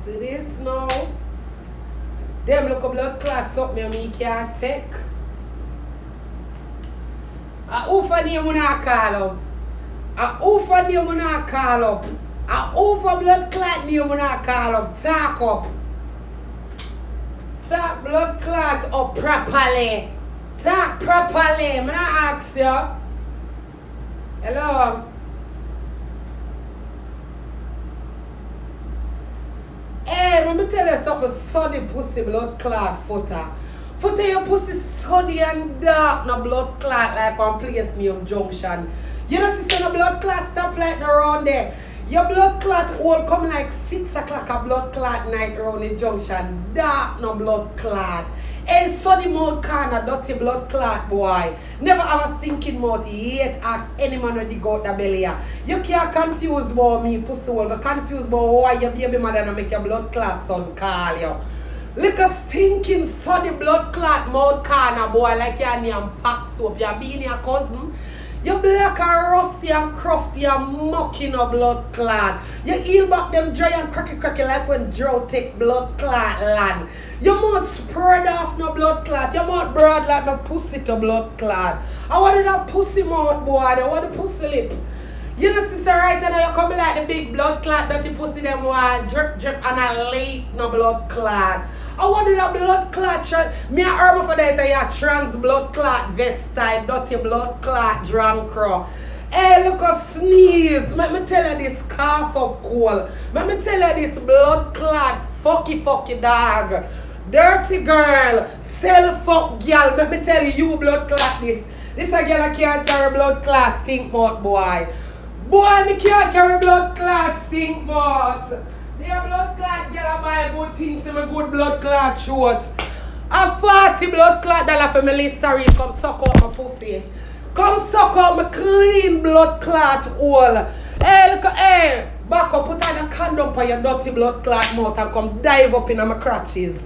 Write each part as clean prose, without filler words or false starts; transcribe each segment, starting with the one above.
See this now? Them look a blood clot something me can't take. Who for name when I call up? Who for name when I call up? Who for blood clot name when I call up? Talk up. Talk blood clot up properly. Talk properly. I'm not ask you. Hello? Hey, let me tell you something. Sunny pussy blood clot footer. Footer your pussy sunny and dark. No blood clot like on place name Junction. You know see no blood clot stop like around there. Your blood clot all come like 6 o'clock a blood clot night around the junction. Dark no blood clot. Hey, sunny mouth corner, dirty blood clot boy. Never have a stinking mouth. He hate ask any man when they go out the belly. You can't confuse about me, pussy hole. Go confuse about why your baby mother don't make your blood clot son call you. Look a stinking sunny blood clot mouth corner boy like your name pack soap. You being your cousin. You black and rusty and crufty and mucky no blood clot. You heel back them dry and cracky like when drought take blood clot land. Your mouth spread off no blood clot. Your mouth broad like my pussy to blood clot. I wanted that pussy mouth boy. I want the pussy lip. You know sister right now you come like the big blood clot dirty pussy them one drip and a leak no blood clot. I wanted a blood clot shot. Me a heard for that you trans blood clot vest type, dirty blood clot drunk crow. Hey, look a sneeze. Let me tell you this cough up cool. Let me tell you this blood clot fucky dog. Dirty girl, self fuck girl. Let me tell you blood clot this. This a girl I can't carry blood clot stink mouth boy. Boy, me can't carry blood clot stink mouth. They a blood clot girl buy good things in my good blood clot shorts. A 40 blood clot dollar for my Listerine. Come suck out my pussy. Come suck out my clean blood clot hole. Hey, look at hey. Back up, put on a condom for your dirty blood clot mouth and come dive up in my crotches.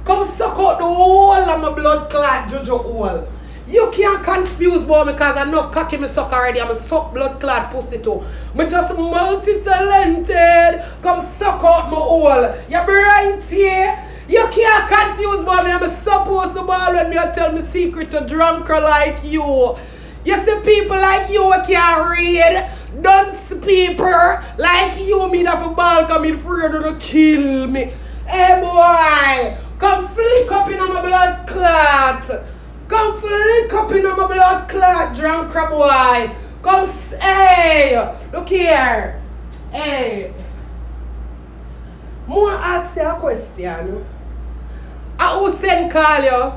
Come suck out the whole of my blood clot juju hole. You can't confuse about me because enough cocky me suck already. I'm a suck blood clot pussy too. Me just multi-talented. Come suck out my hole. You bright here. You can't confuse about me. I'm supposed to ball when me tell me secret to drunker like you. You see people like you can't read. Dunce people like you me that for ball come in afraid to kill me. Hey boy, come flick up in my blood clot. Come flick up in my blood clot, drunk boy. Come, hey, look here. Hey. I want to ask you a question. Who send call you?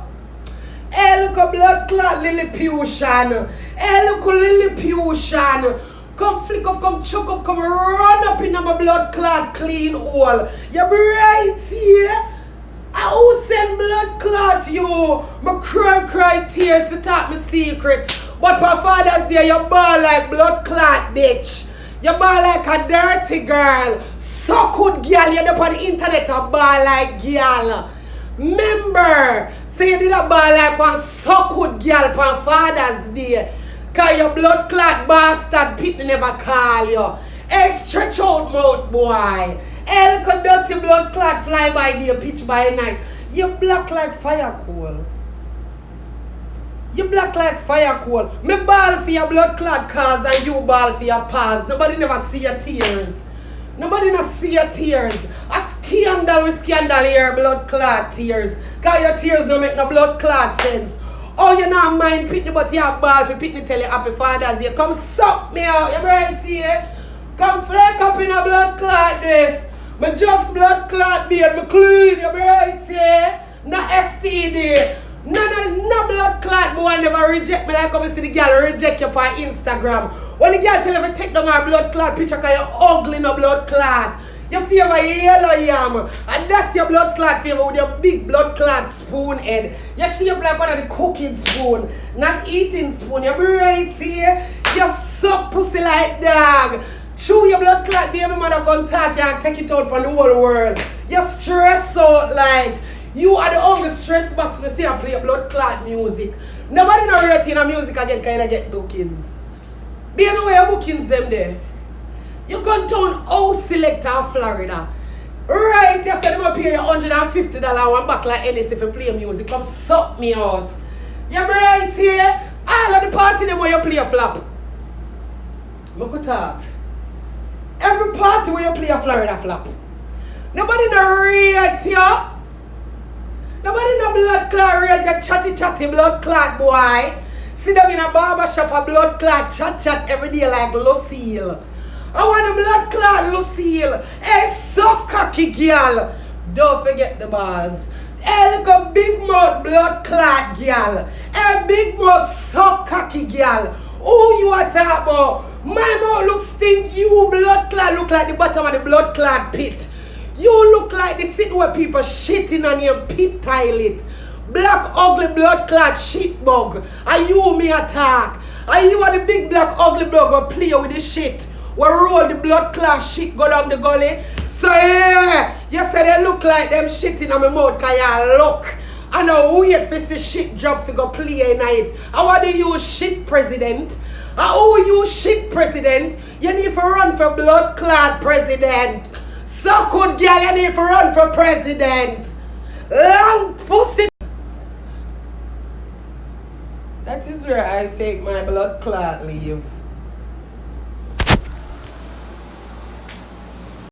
Hey, look a blood clot Lilliputian. Hey, look a Lilliputian. Come flick up, come choke up, come run up in my blood clot clean hole. You're right here. Who send blood clot you? My cry tears to talk my secret. But for Father's Day, you ball like blood clot bitch. You ball like a dirty girl. So good girl, you're up on the internet a ball like girl. Remember, say you did a ball like one so good girl for Father's Day. Cause your blood clot bastard people never call you. Hey, stretch out mouth boy. Hey, look at dirty blood clot fly by day, pitch by night. You black like fire coal. You black like fire coal. Me ball for your blood clot cause and you ball for your paws. Nobody never see your tears. Nobody not see your tears. A scandal with scandal here, blood clot tears. Cause your tears don't make no blood clot sense. Oh, you not mind pitney but you have ball for pitney tell you happy Father's Day. Come suck me out, you right here. Come flake up in a blood clot this. Me just blood clot beard, me clean, you right here. No STD. No blood clot boy never reject me like come see the girl reject you on Instagram. When the girl tell you to take down her blood clot picture because you're ugly no blood clot. You favor yellow yam. And that's your blood clot favor with your big blood clot spoon head. You shape like one of the cooking spoon, not eating spoon. You right here. You suck pussy like dog. Chew your blood clot, baby mother come talk you and take it out from the whole world. You stress out like you are the only stress box to see and play blood clot music. Nobody no rate in a music again kind of get bookings. Baby where your bookings them there? You can turn house selector in Florida. Right, you said them gonna pay you $150 one back like Ennis if you play music. Come suck me out. You're right here. All of the party them when you play a flop. I could talk. Every party where you play a Florida flop. Nobody no rate you. Nobody no blood clot rate you chatty blood clot boy. Sit down in a barber shop a blood clot chat every day like Lucille. I want a blood clot Lucille. Hey, so cocky girl. Don't forget the bars. Hey, look a big mouth blood clot girl. Hey, big mouth so cocky girl. Who you are talking about? My mouth look stink. You blood clot look like the bottom of the blood clot pit. You look like the sitting where people shitting on your pit toilet. Black ugly blood clot shit bug. Are you me attack? Are you are the big black ugly bug who play with the shit? We roll the blood clot shit go down the gully. So yeah, you say they look like them shitting on my mouth cause you look. I know wait for the shit job for go play night. I want to use shit president. Who you shit president? You need to run for blood clot president. So good girl, you need to run for president. Long pussy. That is where I take my blood clot leave.